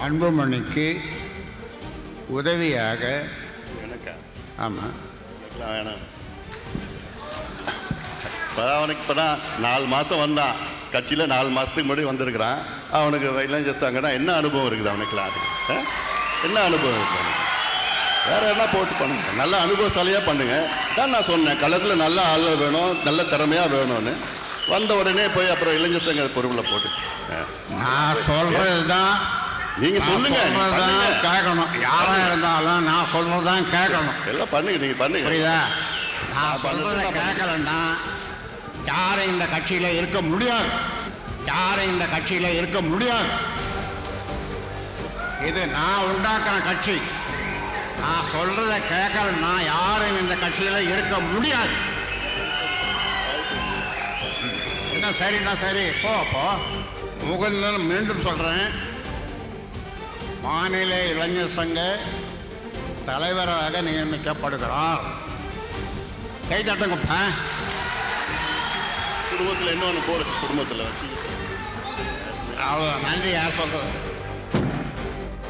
அன்புமணிக்கு உதவியாக எனக்கா? ஆமாம் எனக்குலாம் வேணாம். அவனுக்கு இப்போ தான் 4 மாதம் வந்தான் கட்சியில். 4 மாதத்துக்கு முன்னாடி வந்திருக்கிறான். அவனுக்கு இளைஞர் சங்கன்னா என்ன அனுபவம் இருக்குது அவனுக்குலாம்? என்ன அனுபவம் இருக்குது அவனுக்கு? வேறு என்ன போட்டு பண்ணுங்க, நல்ல அனுபவசாலியாக பண்ணுங்க. தான் நான் சொன்னேன், களத்தில் நல்ல ஆள் வேணும், நல்ல திறமையாக வேணும்னு. வந்த உடனே போய் அப்புறம் இளைஞர் சங்க பொறுப்பில் போட்டு நான் சொல்கிறது தான் நீங்கள் சொல்லுங்க, கேட்கணும். யாராக இருந்தாலும் நான் சொல்கிறது தான் கேட்கணும். எல்லாம் பண்ணுங்க, நீங்கள் பண்ணுங்க. புரியுதா? நான் சொல்கிறத கேட்கலன்னா யாரும் இந்த கட்சியில் இருக்க முடியாது. யாரும் இந்த கட்சியில் இருக்க முடியாது. இது நான் உண்டாக்குற கட்சி. நான் சொல்கிறத கேட்கலன்னா யாரும் இந்த கட்சியில் இருக்க முடியாது. என்ன சரிண்ணா? சரி போ. முகுந்தன் மீண்டும் சொல்கிறேன், மாநில இளைஞர் சங்க தலைவராக நியமிக்கப்படுகிறார். கை தட்டுங்கப்பா. குடும்பத்தில் இன்னொன்று போடு, குடும்பத்தில் வச்சு அவ்வளோ நன்றி. யார் சொல்கிறது?